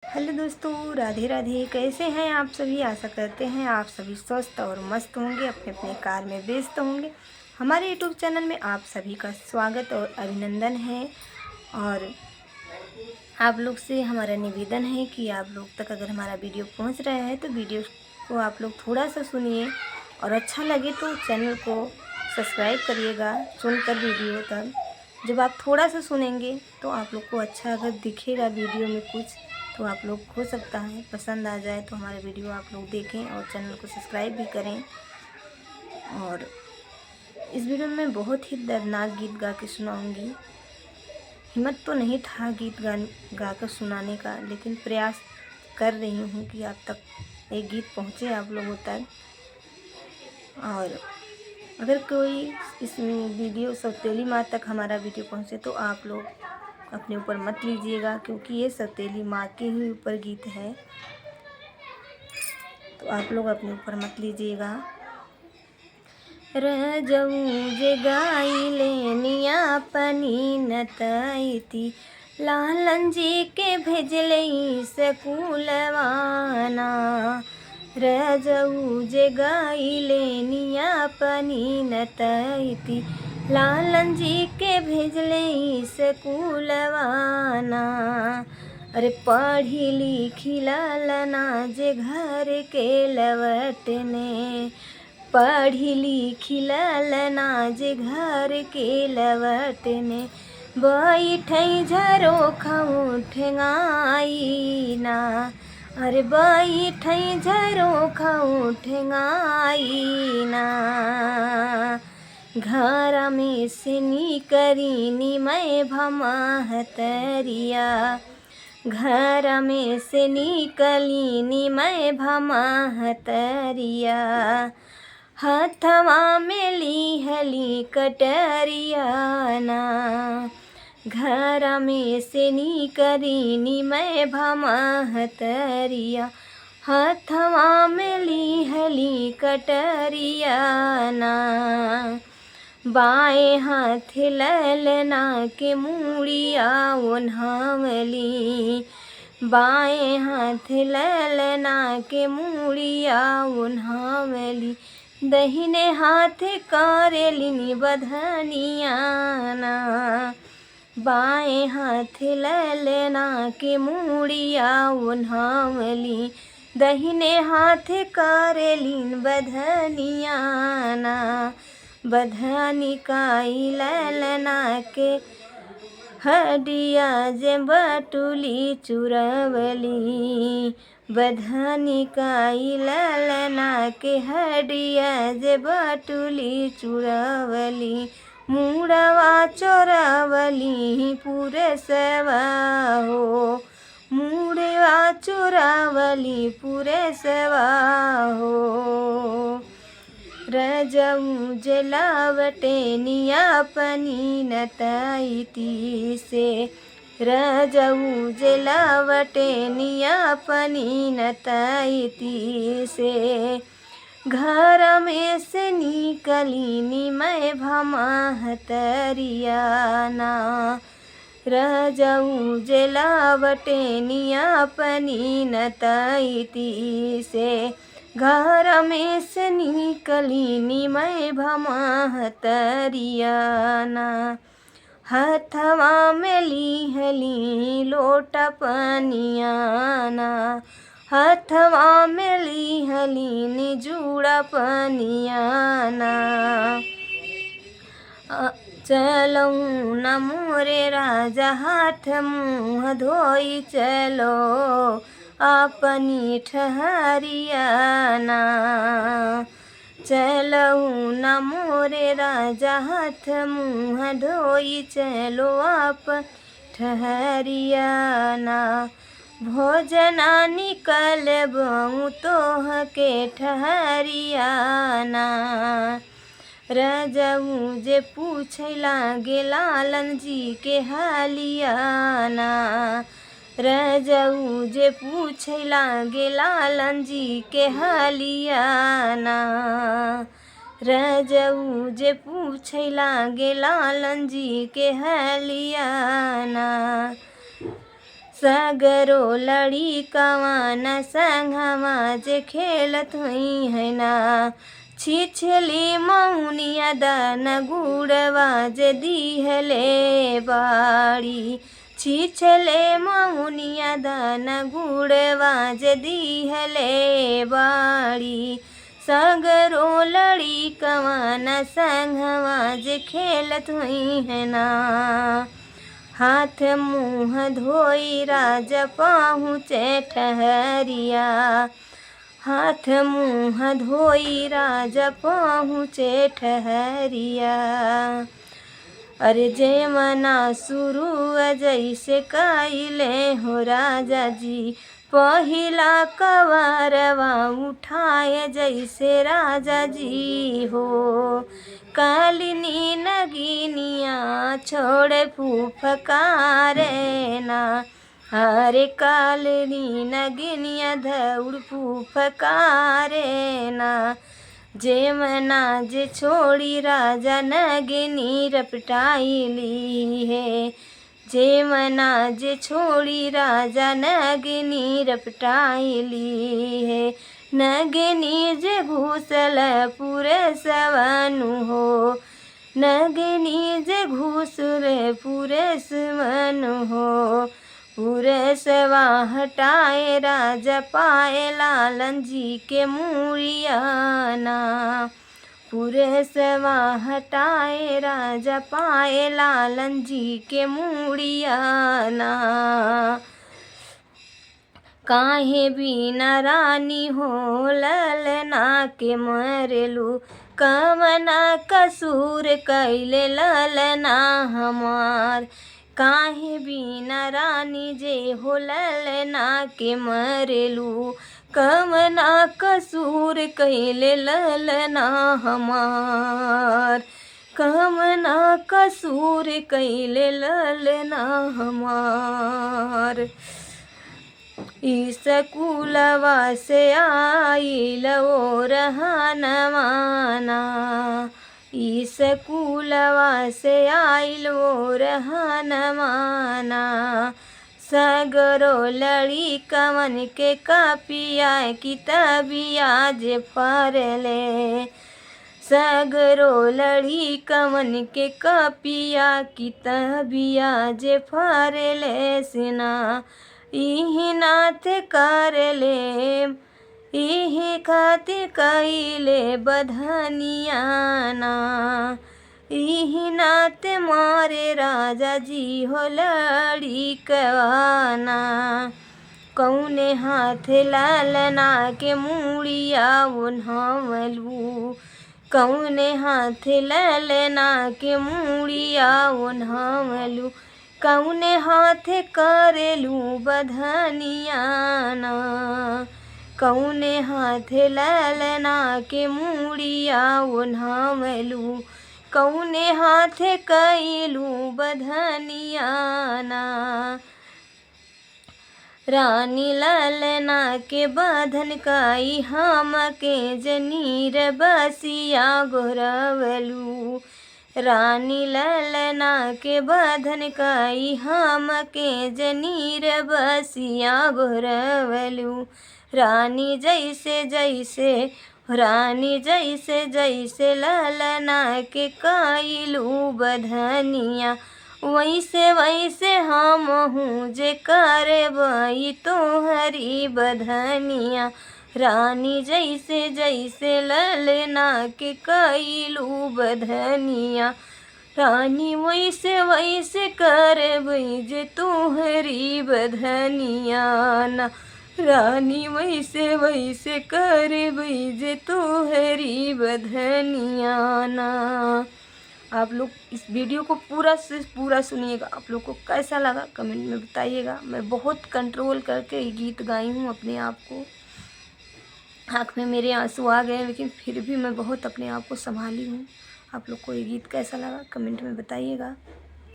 Hello दोस्तों, राधे राधे। कैसे हैं आप सभी? आशा करते हैं आप सभी स्वस्थ और मस्त होंगे, अपने अपने कार में व्यस्त होंगे। हमारे यूट्यूब चैनल में आप सभी का स्वागत और अभिनंदन है। और आप लोग से हमारा निवेदन है कि आप लोग तक अगर हमारा वीडियो पहुंच रहा है तो वीडियो को आप लोग थोड़ा सा सुनिए, और अच्छा लगे तो चैनल को सब्सक्राइब करिएगा। सुनकर वीडियो तक जब आप थोड़ा सा सुनेंगे तो आप लोग को अच्छा अगर दिखेगा वीडियो में कुछ, तो आप लोग हो सकता है पसंद आ जाए तो हमारे वीडियो आप लोग देखें और चैनल को सब्सक्राइब भी करें। और इस वीडियो में मैं बहुत ही दर्दनाक गीत गा के सुनाऊँगी। हिम्मत तो नहीं था गीत गा कर सुनाने का, लेकिन प्रयास कर रही हूँ कि आप तक एक गीत पहुँचे आप लोगों तक। और अगर कोई इस वीडियो सौतेली माँ तक हमारा वीडियो पहुँचे तो आप लोग अपने ऊपर मत लीजिएगा, क्योंकि ये सौतेली माँ के ही ऊपर गीत है, तो आप लोग अपने ऊपर मत लीजिएगा। रजऊ जे गाई लेनिया पनी नतैती, लालन जी के भेजले स्कूलवाना। रजऊ जे गाई लेनिया पनी नतैती, लालन जी के भेजले स्कूलवाना। अरे पढ़ी लिखी लालना जे घर के लवटने, पढ़ी लिखी लालना जे घर के लवटने, बैठई झरोखा ठेंगाई ना। अरे बैठई झरोखा ठेंगाई ना। घर में से निकरीनी मैं भमाहतरिया, घर में से निकलीनी मैं भमाहतरिया। हथवा में लिहली कटरिया ना, घर में से निकरीनी मैं भमाहतरिया। हथवा में लिहली कटरिया ना, बाएं हाथ ललना के मूड़िया ओन्हावली, बाएं हाथ ललना के मूड़िया ओन्हावली। दहिने हाथ करेलिनी बधनिया ना, बाएं हाथ ललना के मूड़िया ओन्हावली। दहिने हाथ करेलिन बधनिया ना, बधनी काई ललना के हडिया जे बटुली चुरवली। बधनी काई ललना के हडिया जे बटुली चुरवली। मुड़वा चोरावली पूरे सेवा हो, मुड़वा चोरावली पूरे सेवा हो। रजऊ जे लावटेनिया पनी नतैती से, रजऊ जे लावटेनिया पनी नतैती से। घर में से निकलीनी मैं भमाहतरिया ना, रजऊ जे लावटेनिया पनी नतैती से। घर में से निकलीनी मैं भमाहतरिया ना, हथवा में लिहली लोटा पनिया ना, हथवा में लिहली निजुड़ा पनिया ना। चलऊ न मोरे राजा हाथ मुँह धोई चलो, अपनी ठहरिया ना। चलऊ न मोरे राजा हाथ मुँह धोई चलो, आप ठहरिया ना। भोजना निकलबऊ तोह के ठहरिया ना, रजऊ जे पूछे लागे लालन जी के हालिया ना। रजऊ जे पूछे लागे लालन जी के हालिया ना, रजऊ जे पूछे लागे लालन जी के हालिया ना। सगरो लड़ी कवन संगवा जे खेलत हुई है ना। छिछली मौनिया दान गुड़वा जे दिहले बाड़ी। छिछले मौनिया दान गुड़वा जे दिहले बाड़ी। सगरो लड़ी कवन संगवा जे खेलत हुई है ना। हाथ मुँह धोई राजा पहुँचे ठहरिया। हाथ मुँह धोई राजा पहुँचे ठहरिया। अरे जे मना शुरू जैसे काइले हो राजा जी। पहिला कवारवा उठाए जैसे राजा जी हो। कालिनी नगिनिया छोड़े फुफकारे ना। अरे कालिनी नगिनिया दौड़ फुफकारे ना। जे मना जे छोड़ी राजा नगिनी रपटाइली है। जे मना जे छोड़ी राजा नगिनी रपटाइली है। नगिनी जे घुसल पूरे सवनु हो। नगिनी जे घुसल पूरे सवनु हो। पूरे सवा हटाए राजा पाए लालन जी के मुड़ियाना। पूरे सवा हटाए राजा पाए लालन जी के मुड़ियाना। काहे बिना रानी हो ललना के मरेलू। कवना कसूर कैले ललना हमार। काहे बिना रानी जे हो ललना के मरेलू। कवना कसूर कैले ललना हमार। कवना कसूर कैले ललना हमार। स्कूलवा से आइल ओ रहनवाना। स्कूलवा से आइल ओ रहनवाना। सगरो लड़ी कवन के कापिया किताबिया जे फरले। सगरो लड़ी कवन के कापिया किताबिया जे फरले सिना। इही नाथ करले इही खातिर कइले बधनियाना। इही नाथ मारे राजा जी हो लड़ी कवाना। कौने हाथ लालना के मुड़िया ओन्हवलू। कौने हाथ लालना के मुड़िया ओन्हवलू। कौने हाथ करेलू बधनियाना। कौने हाथ लालना के मुड़िया ओन्हवलू। कौने हाथ कइलू बधनियाना। रानी ललना के बधन काई हम के जनीर बसिया गोरवलू। रानी ललना के बधन काई हम के जनीर बसिया गोरवलू। रानी जैसे जैसे रानी जैसे जैसे ललना के काइलू बधनिया। वैसे वैसे हम हूँ जे करबई तोहरी बधनिया। रानी जैसे जैसे ललना के कइलू बधनिया। रानी वैसे वैसे करबई जे तोहरी बधनिया ना। रानी वैसे वैसे करबई जे तोहरी बधनिया ना। आप लोग इस वीडियो को पूरा से पूरा सुनिएगा। आप लोग को कैसा लगा कमेंट में बताइएगा। मैं बहुत कंट्रोल करके ये गीत गाई हूँ अपने आप को। आँख में मेरे आंसू आ गए लेकिन फिर भी मैं बहुत अपने आप को संभाली हूँ। आप लोग को ये गीत कैसा लगा कमेंट में बताइएगा।